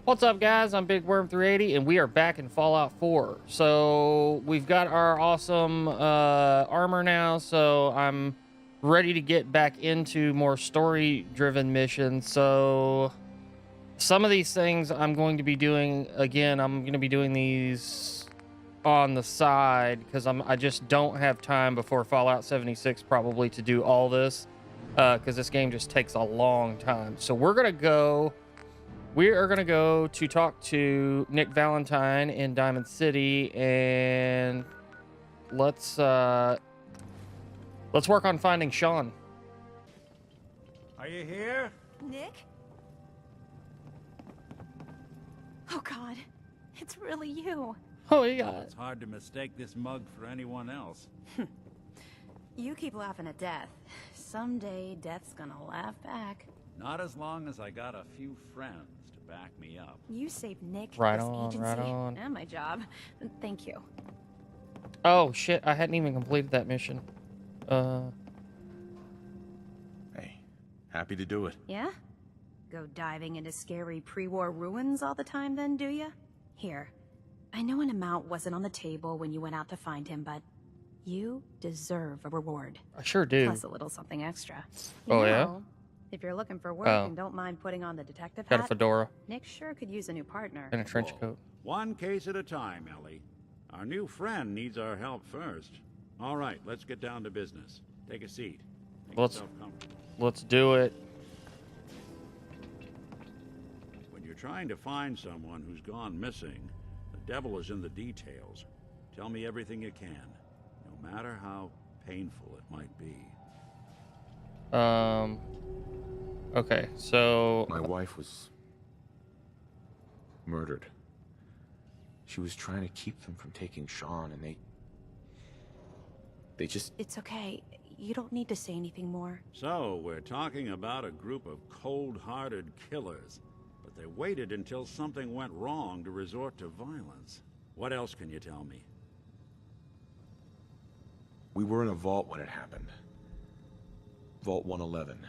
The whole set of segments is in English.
What's up, guys? I'm Big Worm 380, and we are back in Fallout 4. So we've got our awesome armor now, so I'm ready to get back into more story-driven missions. So some of these things I'm going to be doing, again, I'm going to be doing these on the side because I just don't have time before Fallout 76 probably to do all this because this game just takes a long time. So we are going to go to talk to Nick Valentine in Diamond City, and let's work on finding Shaun. Are you here? Nick? Oh God, it's really you. Oh, yeah. It's hard to mistake this mug for anyone else. You keep laughing at death. Someday, death's gonna laugh back. Not as long as I got a few friends to back me up. You saved Nick, Right this on, agency, right on. and my job. Thank you. Oh shit! I hadn't even completed that mission. Hey, happy to do it. Yeah? Go diving into scary pre-war ruins all the time then, do ya? Here. I know an amount wasn't on the table when you went out to find him, but you deserve a reward. I sure do. Plus a little something extra. Oh, yeah? If you're looking for work and don't mind putting on the detective Got a hat, fedora Nick sure could use a new partner. and a trench coat. One case at a time, Ellie. Our new friend needs our help first. All right, let's get down to business. Take a seat. Make yourself comfortable. Let's do it. When you're trying to find someone who's gone missing, the devil is in the details. Tell me everything you can, no matter how painful it might be. Okay, so My wife was murdered. She was trying to keep them from taking Shaun, and they just... It's okay. You don't need to say anything more. So, we're talking about a group of cold-hearted killers, but they waited until something went wrong to resort to violence. What else can you tell me? We were in a vault when it happened. Vault 111.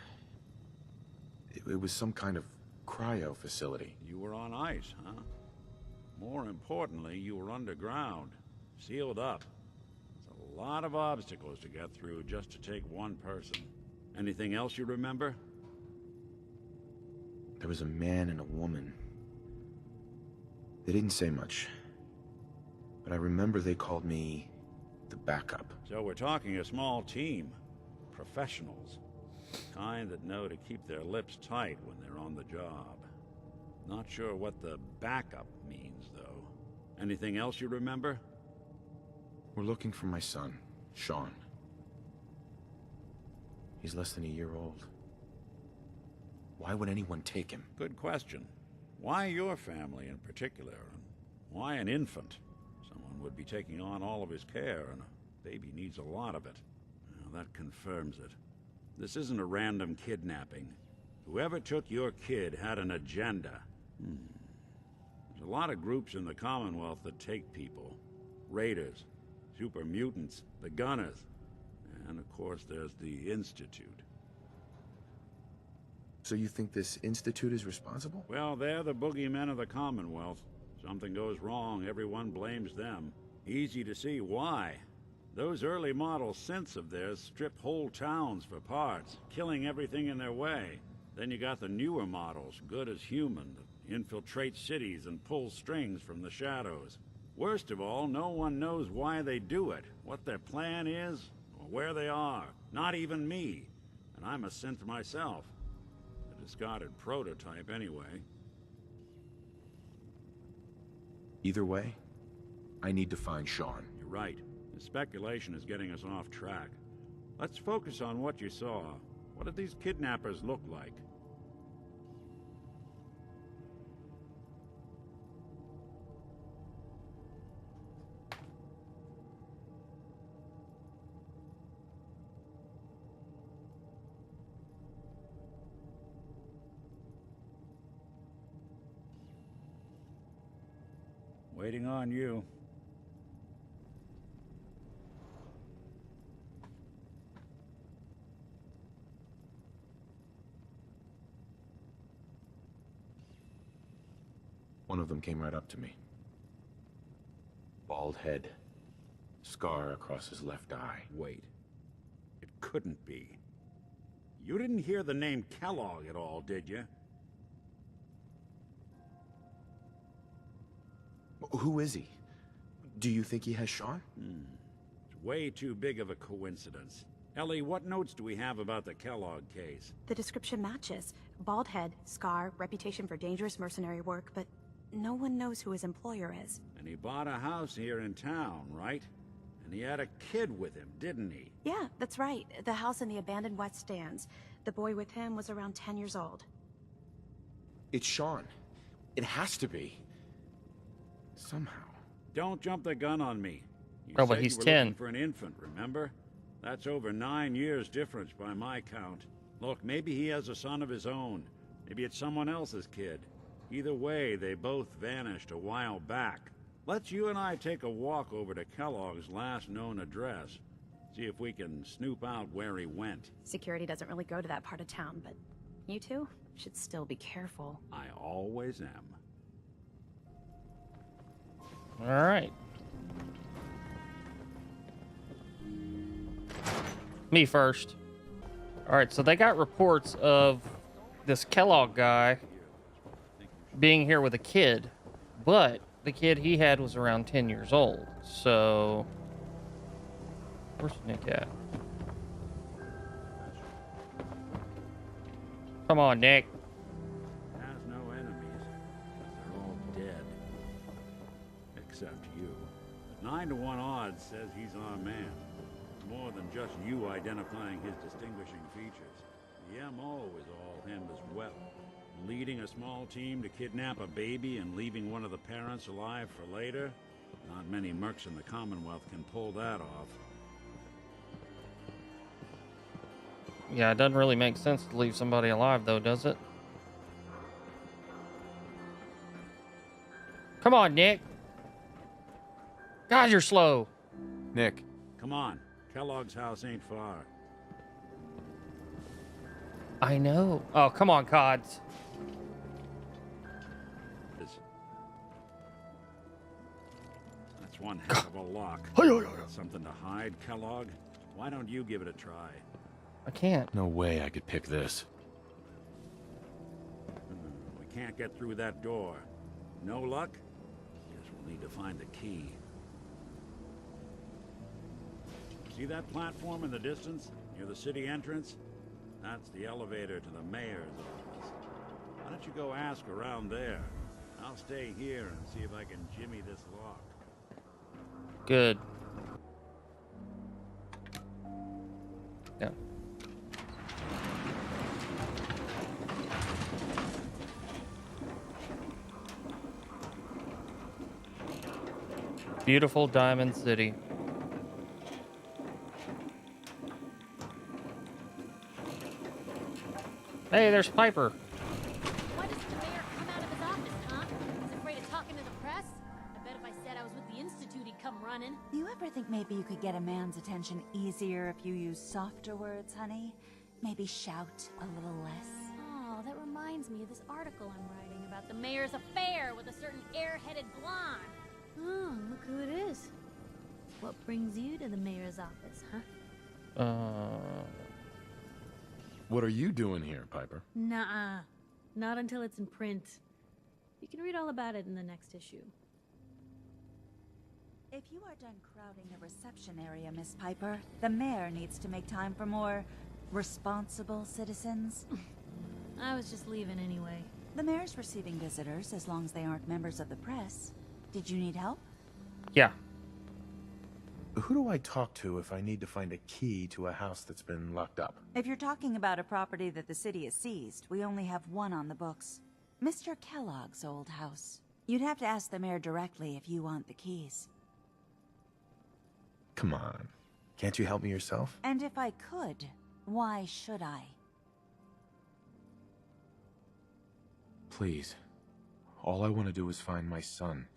It was some kind of cryo facility. You were on ice, huh? More importantly, you were underground, sealed up. It's a lot of obstacles to get through just to take one person. Anything else you remember? There was a man and a woman. They didn't say much, but I remember they called me the backup. So we're talking a small team. Professionals. Kind that know to keep their lips tight when they're on the job. Not sure what the backup means, though. Anything else you remember? We're looking for my son, Shaun. He's less than a year old. Why would anyone take him? Good question. Why your family in particular? And why an infant? Someone would be taking on all of his care, and a baby needs a lot of it. Well, that confirms it. This isn't a random kidnapping. Whoever took your kid had an agenda. There's a lot of groups in the Commonwealth that take people. Raiders, super mutants, the Gunners, and of course there's the Institute. So you think this Institute is responsible? Well, they're the boogeymen of the Commonwealth. Something goes wrong, everyone blames them. Easy to see why. Those early model synths of theirs strip whole towns for parts, killing everything in their way. Then you got the newer models, good as human, that infiltrate cities and pull strings from the shadows. Worst of all, no one knows why they do it, what their plan is, or where they are. Not even me. And I'm a synth myself. A discarded prototype anyway. Either way, I need to find Shaun. You're right. The speculation is getting us off track. Let's focus on what you saw. What did these kidnappers look like? Waiting on you. One of them came right up to me. Bald head. Scar across his left eye. Wait. It couldn't be. You didn't hear the name Kellogg at all, did you? Who is he? Do you think he has Shaun? It's way too big of a coincidence. Ellie, what notes do we have about the Kellogg case? The description matches. Bald head, scar, reputation for dangerous mercenary work, but no one knows who his employer is. And he bought a house here in town, right? And he had a kid with him, didn't he? Yeah, that's right. The house in the abandoned West Stands. The boy with him was around 10 years old. It's Shaun. It has to be. Somehow. Don't jump the gun on me. You Oh, but said he's you were 10. looking for an infant, remember? That's over 9 years difference by my count. Look, maybe he has a son of his own. Maybe it's someone else's kid. Either way, they both vanished a while back. Let's you and I take a walk over to Kellogg's last known address. See if we can snoop out where he went. Security doesn't really go to that part of town, but you two should still be careful. I always am. All right. Me first. All right, so they got reports of this Kellogg guy being here with a kid, but the kid he had was around 10 years old. So, where's Nick at? Come on, Nick. Has no enemies. They're all dead. Except you. 9 to 1 odds says he's our man. More than just you identifying his distinguishing features. The MO is all him as well. Leading a small team to kidnap a baby and leaving one of the parents alive for later? Not many mercs in the Commonwealth can pull that off. Yeah, it doesn't really make sense to leave somebody alive, though, does it? Come on, Nick. God, you're slow. Nick. Come on, Kellogg's house ain't far. I know. Oh, come on, Cods. That's one heck of a lock. Something to hide, Kellogg? Why don't you give it a try? I can't. No way I could pick this. We can't get through that door. No luck? Guess we'll need to find the key. See that platform in the distance, near the city entrance? That's the elevator to the mayor's office. Why don't you go ask around there? I'll stay here and see if I can jimmy this lock. Good. Yeah. Beautiful Diamond City. Hey, there's Piper. Why doesn't the mayor come out of his office, huh? He's afraid of talking to the press? I bet if I said I was with the Institute, he'd come running. You ever think maybe you could get a man's attention easier if you use softer words, honey? Maybe shout a little less. Oh, that reminds me of this article I'm writing about the mayor's affair with a certain air-headed blonde. Oh, look who it is. What brings you to the mayor's office, huh? What are you doing here, Piper? Nuh-uh. Not until it's in print. You can read all about it in the next issue. If you are done crowding the reception area, Miss Piper, the mayor needs to make time for more responsible citizens. I was just leaving anyway. The mayor's receiving visitors as long as they aren't members of the press. Did you need help? Yeah. Who do I talk to if I need to find a key to a house that's been locked up? If you're talking about a property that the city has seized, we only have one on the books. Mr. Kellogg's old house. You'd have to ask the mayor directly if you want the keys. Come on. Can't you help me yourself? And if I could, why should I? Please. All I want to do is find my son.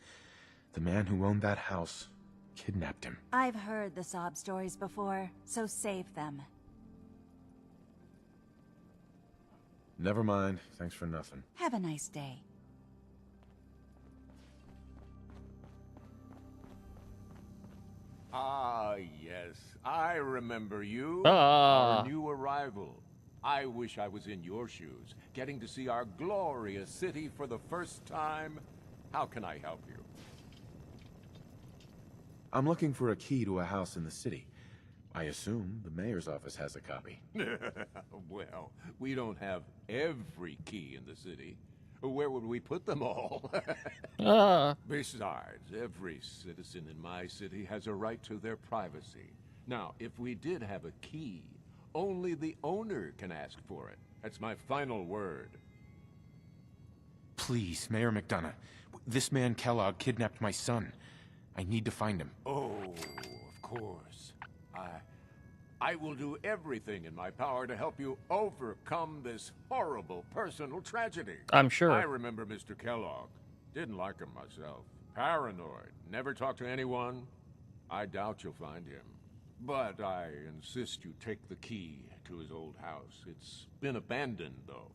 The man who owned that house kidnapped him. I've heard the sob stories before, so save them. Never mind. Thanks for nothing. Have a nice day. Ah, yes. I remember you. Ah. Our new arrival. I wish I was in your shoes, getting to see our glorious city for the first time. How can I help you? I'm looking for a key to a house in the city. I assume the mayor's office has a copy. Well, we don't have every key in the city. Where would we put them all? Besides, every citizen in my city has a right to their privacy. Now, if we did have a key, only the owner can ask for it. That's my final word. Please, Mayor McDonough. This man Kellogg kidnapped my son. I need to find him. Oh, of course. I will do everything in my power to help you overcome this horrible personal tragedy. I'm sure. I remember Mr. Kellogg. Didn't like him myself. Paranoid. Never talked to anyone. I doubt you'll find him. But I insist you take the key to his old house. It's been abandoned, though.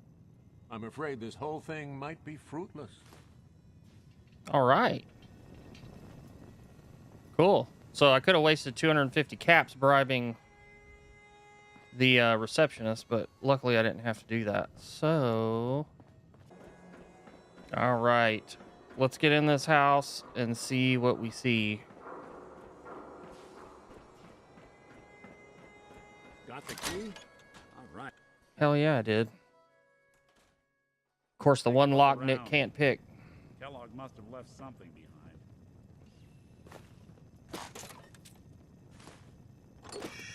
I'm afraid this whole thing might be fruitless. All right. Cool. So I could have wasted 250 caps bribing the receptionist, but luckily I didn't have to do that. So, all right. Let's get in this house and see what we see. Got the key? All right. Hell yeah, I did. Of course, the one lock Nick can't pick. Kellogg must have left something behind.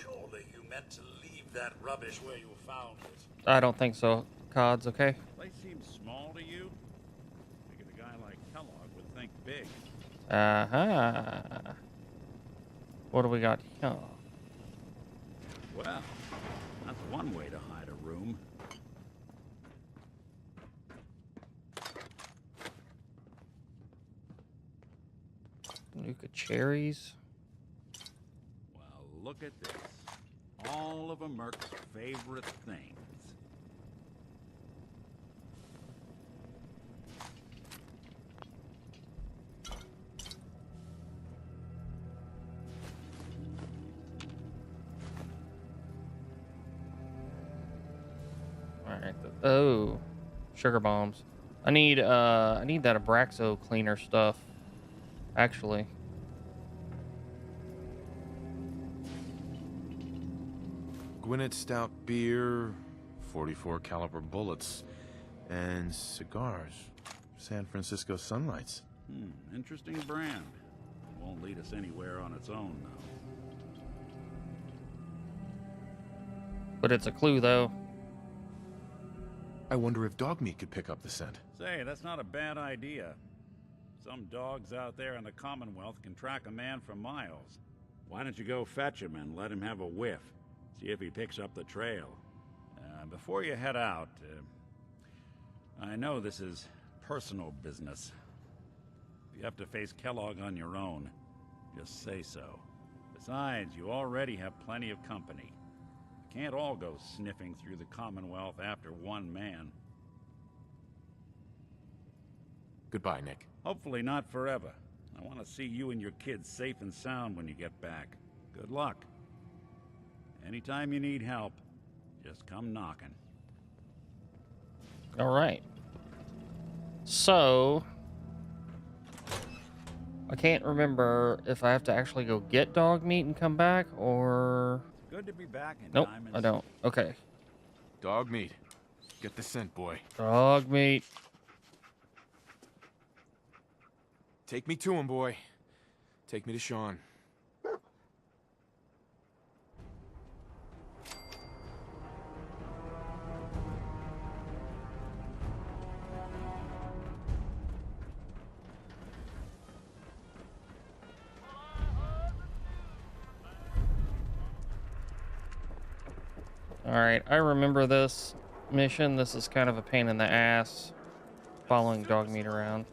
Surely you meant to leave that rubbish where you found it. I don't think so. Cods, okay? Place seems small to you? Figured a guy like Kellogg would think big. Uh-huh. What do we got here? Well, that's one way to hide a room. Nuka cherries. Well, look at this. All of a Merc's favorite things. All right. Oh, sugar bombs. I need that Abraxo cleaner stuff. Actually. Gwinnett Stout beer, 44 caliber bullets, and cigars. San Francisco Sunlights. Interesting brand. Won't lead us anywhere on its own, though. But it's a clue, though. I wonder if dog meat could pick up the scent. Say, that's not a bad idea. Some dogs out there in the Commonwealth can track a man for miles. Why don't you go fetch him and let him have a whiff? See if he picks up the trail. Before you head out, I know this is personal business. If you have to face Kellogg on your own, just say so. Besides, you already have plenty of company. You can't all go sniffing through the Commonwealth after one man. Goodbye, Nick. Hopefully not forever. I want to see you and your kids safe and sound when you get back. Good luck. Anytime you need help, just come knocking. All right. So, I can't remember if I have to actually go get dog meat and come back, or... Good to be back in Nope, time. I don't. Okay. Dog meat. Get the scent, boy. Dog meat. Take me to him, boy. Take me to Shaun. All right, I remember this mission. This is kind of a pain in the ass, following dog meat around.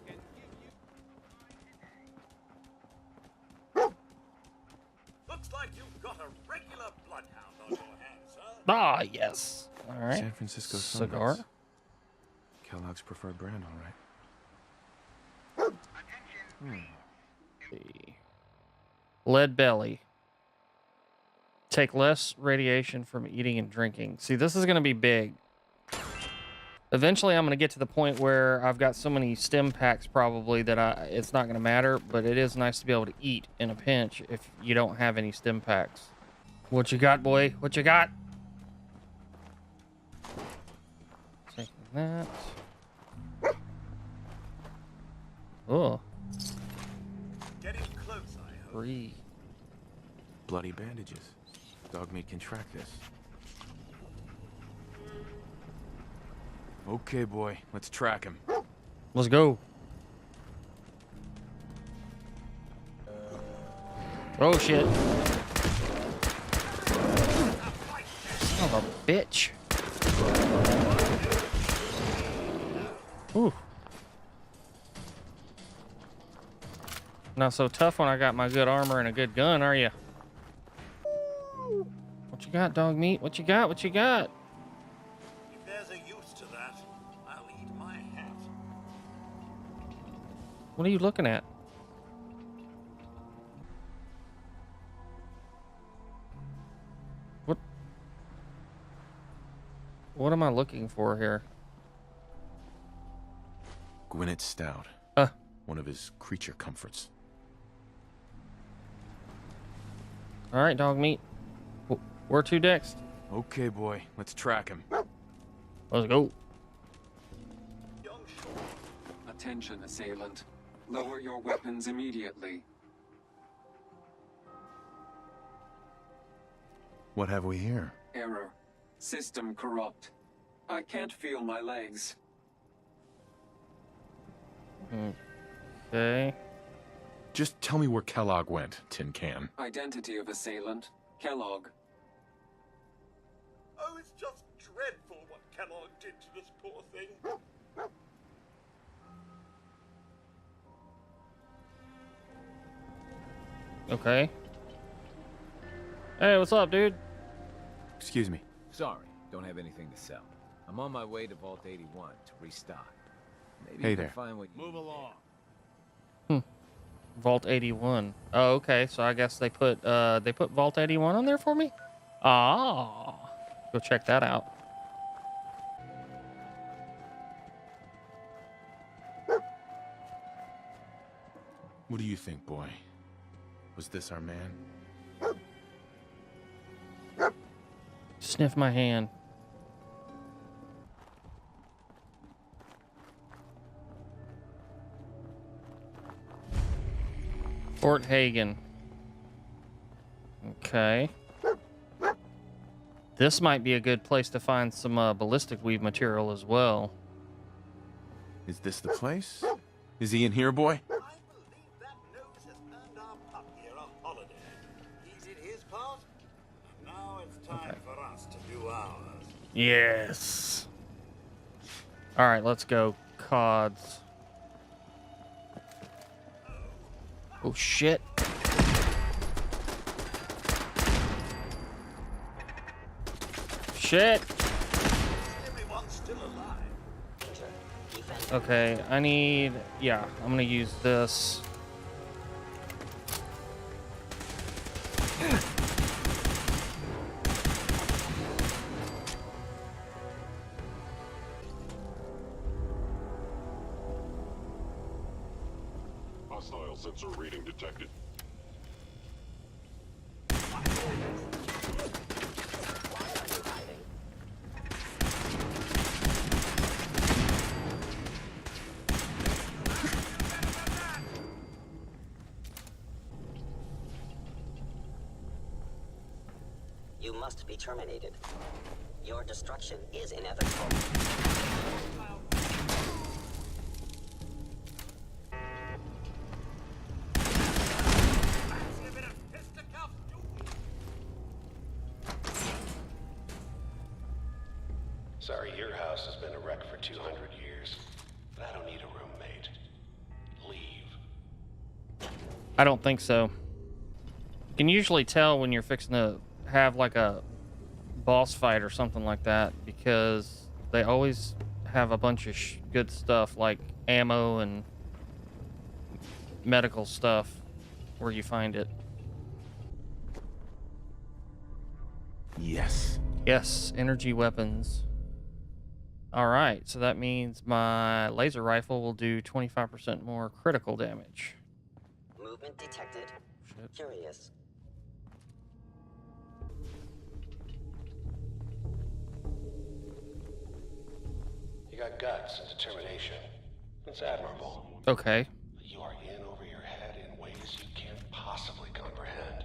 Looks like you've got a regular bloodhound on your hands, sir. Ah, yes. All right. San Francisco cigar. Sunlights. Kellogg's preferred brand, all right. See. Lead belly. Take less radiation from eating and drinking. See, this is going to be big. Eventually, I'm going to get to the point where I've got so many stim packs probably that it's not going to matter, but it is nice to be able to eat in a pinch if you don't have any stim packs. What you got, boy? What you got? Taking that. Oh. Getting close, I hope. 3. Bloody bandages. Dogmeat can track this. Okay, boy. Let's track him. Let's go. Oh, shit. Son of a bitch. Ooh. Not so tough when I got my good armor and a good gun, are you? What you got, dog meat? What you got? What you got? If there's a use to that, I'll eat my hat. What are you looking at? What am I looking for here? Gwinnett Stout. One of his creature comforts. All right, dog meat. Where to next? Okay, boy. Let's track him. Let's go. Attention, assailant. Lower your weapons immediately. What have we here? Error. System corrupt. I can't feel my legs. Okay. Just tell me where Kellogg went, Tin Can. Identity of assailant. Kellogg. Oh, it's just dreadful what Kellogg did to this poor thing. Okay. Hey, what's up, dude? Excuse me. Sorry, don't have anything to sell. I'm on my way to Vault 81 to restock. Maybe Hey you there. can find what you Move need along. Vault 81. Oh, okay. So I guess they put Vault 81 on there for me? Ah. Go check that out. What do you think, boy? Was this our man? Sniff my hand. Fort Hagen. Okay. This might be a good place to find some ballistic weave material as well. Is this the place? Is he in here, boy? I believe that nose has earned our pup here a holiday. He did his part, and now it's time for us to do ours. Yes. All right, let's go. Cods. Oh, shit. Shit. Everyone's still alive. Okay, I need... Yeah, I'm gonna use this. Hostile sensor reading detected. You must be terminated. Your destruction is inevitable. Sorry, your house has been a wreck for 200 years. But I don't need a roommate. Leave. I don't think so. You can usually tell when you're fixing to have like a boss fight or something like that because they always have a bunch of good stuff like ammo and medical stuff where you find it. Yes. Yes, energy weapons. All right, so that means my laser rifle will do 25% more critical damage. Movement detected. Shit. Curious. You got guts and determination. It's admirable. Okay. But you are in over your head in ways you can't possibly comprehend.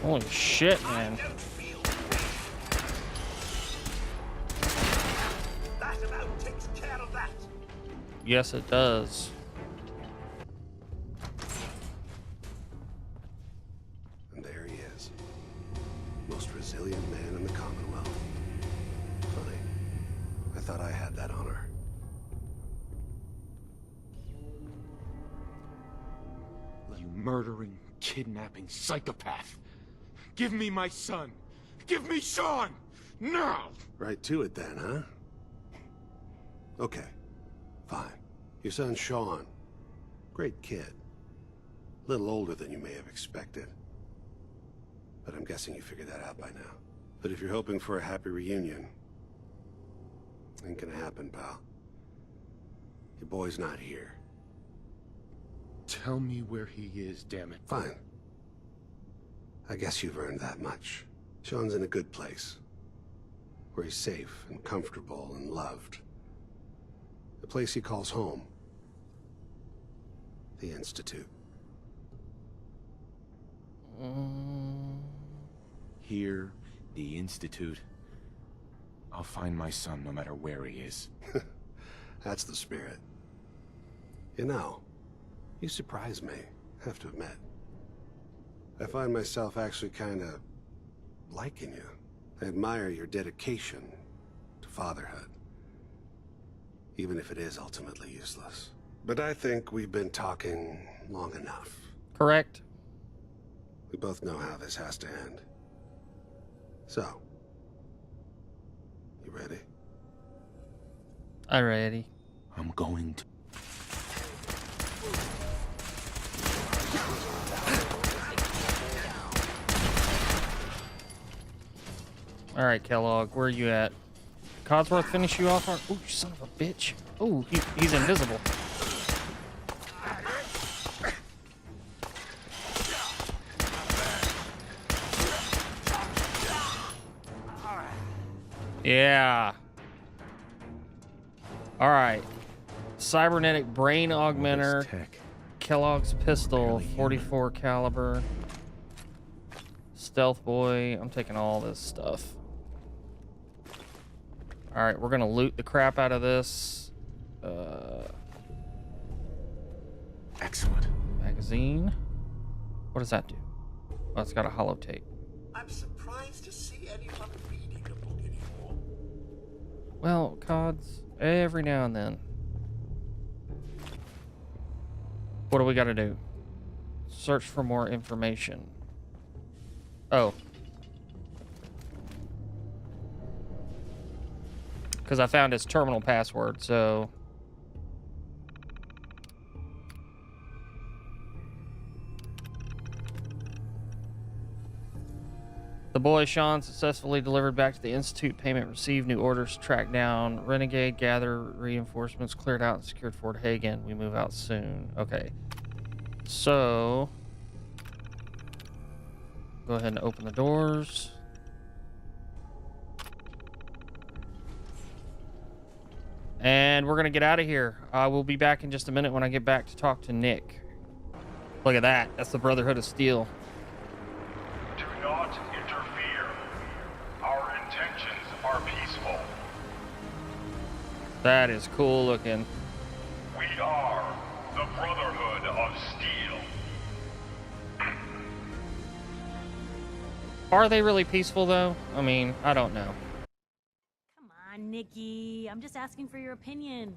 Holy shit, man. That about takes care of that. Yes, it does. And there he is. Most resilient man in the Commonwealth. Funny. I thought I had that honor. You murdering, kidnapping psychopath. Give me my son. Give me Shaun. Now. Right to it then, huh? Okay. Fine. Your son Shaun. Great kid. A little older than you may have expected. But I'm guessing you figured that out by now. But if you're hoping for a happy reunion, ain't gonna happen, pal. Your boy's not here. Tell me where he is, damn it. Fine. I guess you've earned that much. Shaun's in a good place. Where he's safe and comfortable and loved. The place he calls home. The Institute. Here, the Institute. I'll find my son no matter where he is. That's the spirit. You know, you surprise me, I have to admit. I find myself actually kinda liking you. I admire your dedication to fatherhood. Even if it is ultimately useless. But I think we've been talking long enough. Correct. We both know how this has to end. So, you ready? I'm ready. I'm going to... All right, Kellogg, where are you at? Codsworth finish you off? Oh, you son of a bitch. Oh, he's invisible. Yeah. All right. Cybernetic brain augmenter. Kellogg's pistol, 44 caliber. Stealth boy. I'm taking all this stuff. All right, we're gonna loot the crap out of this. Excellent. Magazine. What does that do? Oh, it's got a holotape. I'm surprised to see anyone reading a book anymore. Well, Cods, every now and then. What do we got to do? Search for more information. Oh. Because I found his terminal password, so... The boy Shaun successfully delivered back to the Institute. Payment received. New orders tracked down. Renegade, gather reinforcements, cleared out and secured Fort Hagen. We move out soon. Okay. So... Go ahead and open the doors. And we're going to get out of here. We'll be back in just a minute when I get back to talk to Nick. Look at that. That's the Brotherhood of Steel. Do not interfere. Our intentions are peaceful. That is cool looking. We are the Brotherhood of Steel. Are they really peaceful, though? I mean, I don't know. Come on, Nikki. I'm just asking for your opinion.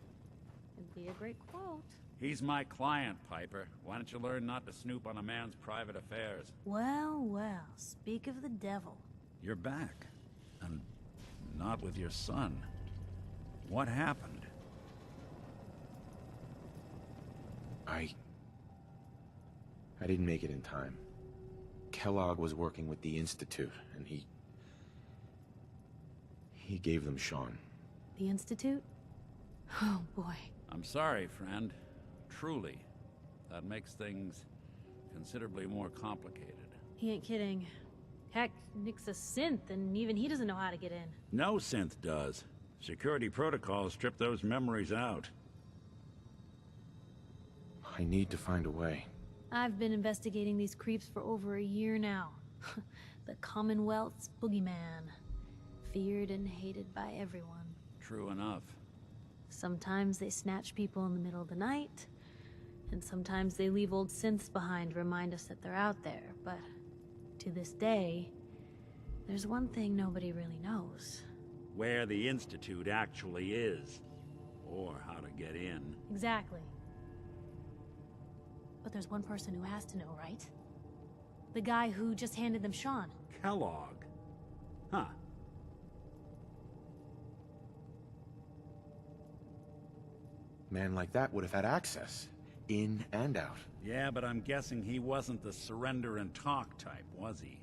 It'd be a great quote. He's my client, Piper. Why don't you learn not to snoop on a man's private affairs? Well, well, speak of the devil. You're back. And not with your son. What happened? I didn't make it in time. Kellogg was working with the Institute, and he gave them Shaun. The Institute? Oh, boy. I'm sorry, friend. Truly. That makes things considerably more complicated. He ain't kidding. Heck, Nick's a synth, and even he doesn't know how to get in. No synth does. Security protocols strip those memories out. I need to find a way. I've been investigating these creeps for over a year now. The Commonwealth's boogeyman. Feared and hated by everyone. True enough. Sometimes they snatch people in the middle of the night, and sometimes they leave old synths behind to remind us that they're out there, but to this day, there's one thing nobody really knows. Where the Institute actually is. Or how to get in. Exactly. But there's one person who has to know, right? The guy who just handed them Shaun. Kellogg. Huh. Man like that would have had access. In and out. Yeah, but I'm guessing he wasn't the surrender and talk type, was he?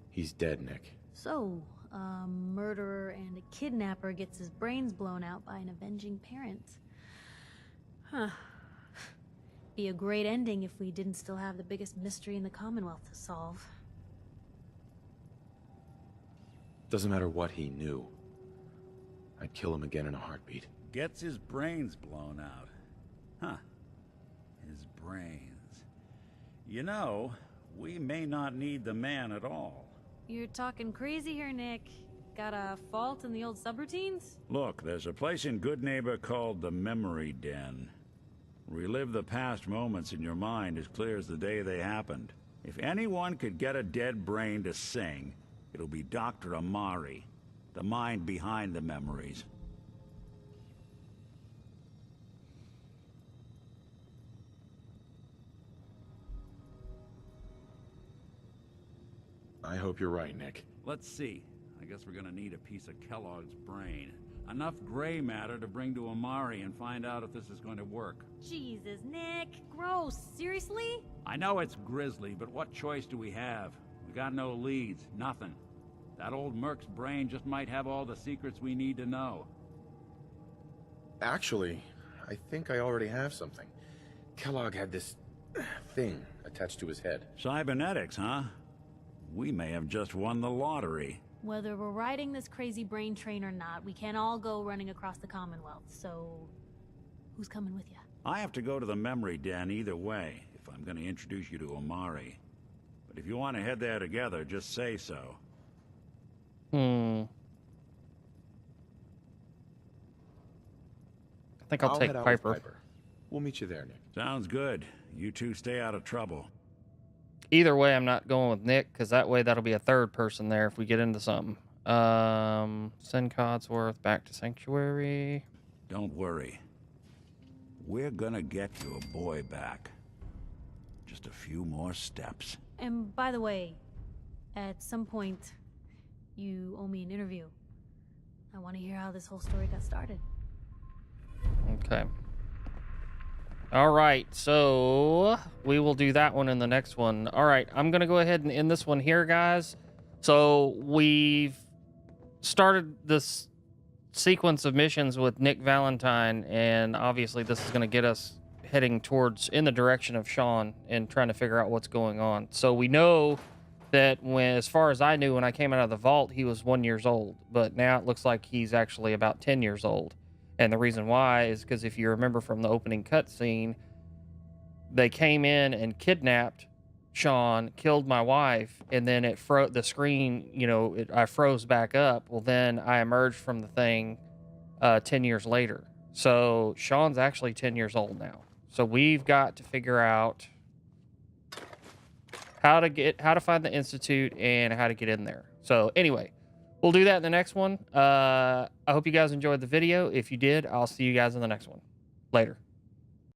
He's dead, Nick. So, a murderer and a kidnapper gets his brains blown out by an avenging parent. Huh. Be a great ending if we didn't still have the biggest mystery in the Commonwealth to solve. Doesn't matter what he knew. I'd kill him again in a heartbeat. Gets his brains blown out. Huh. His brains. You know, we may not need the man at all. You're talking crazy here, Nick. Got a fault in the old subroutines? Look, there's a place in Good Neighbor called the Memory Den. Relive the past moments in your mind as clear as the day they happened. If anyone could get a dead brain to sing, it'll be Dr. Amari, the mind behind the memories. I hope you're right, Nick. Let's see. I guess we're gonna need a piece of Kellogg's brain. Enough gray matter to bring to Amari and find out if this is going to work. Jesus, Nick. Gross. Seriously? I know it's grisly, but what choice do we have? We got no leads, nothing. That old Merc's brain just might have all the secrets we need to know. Actually, I think I already have something. Kellogg had this thing attached to his head. Cybernetics, huh? We may have just won the lottery. Whether we're riding this crazy brain train or not, we can't all go running across the Commonwealth, so who's coming with you? I have to go to the Memory Den either way, if I'm going to introduce you to Amari. But if you want to head there together, just say so. I think I'll take head out with Piper. We'll meet you there, Nick. Sounds good. You two stay out of trouble. Either way, I'm not going with Nick, because that way that'll be a third person there if we get into something. Send Codsworth back to Sanctuary. Don't worry. We're gonna get your boy back. Just a few more steps. And by the way, at some point, you owe me an interview. I want to hear how this whole story got started. Okay. All right, so we will do that one in the next one. All right, I'm going to go ahead and end this one here, guys. So we've started this sequence of missions with Nick Valentine, and obviously this is going to get us heading towards in the direction of Shaun and trying to figure out what's going on. So we know that when, as far as I knew, when I came out of the vault, he was 1 year old, but now it looks like he's actually about 10 years old. And the reason why is because if you remember from the opening cutscene, they came in and kidnapped Shaun, killed my wife, and then it the screen, you know, I froze back up. Well, then I emerged from the thing 10 years later. So Shaun's actually 10 years old now. So we've got to figure out how to find the Institute and how to get in there. So anyway, we'll do that in the next one. I hope you guys enjoyed the video. If you did, I'll see you guys in the next one. Later.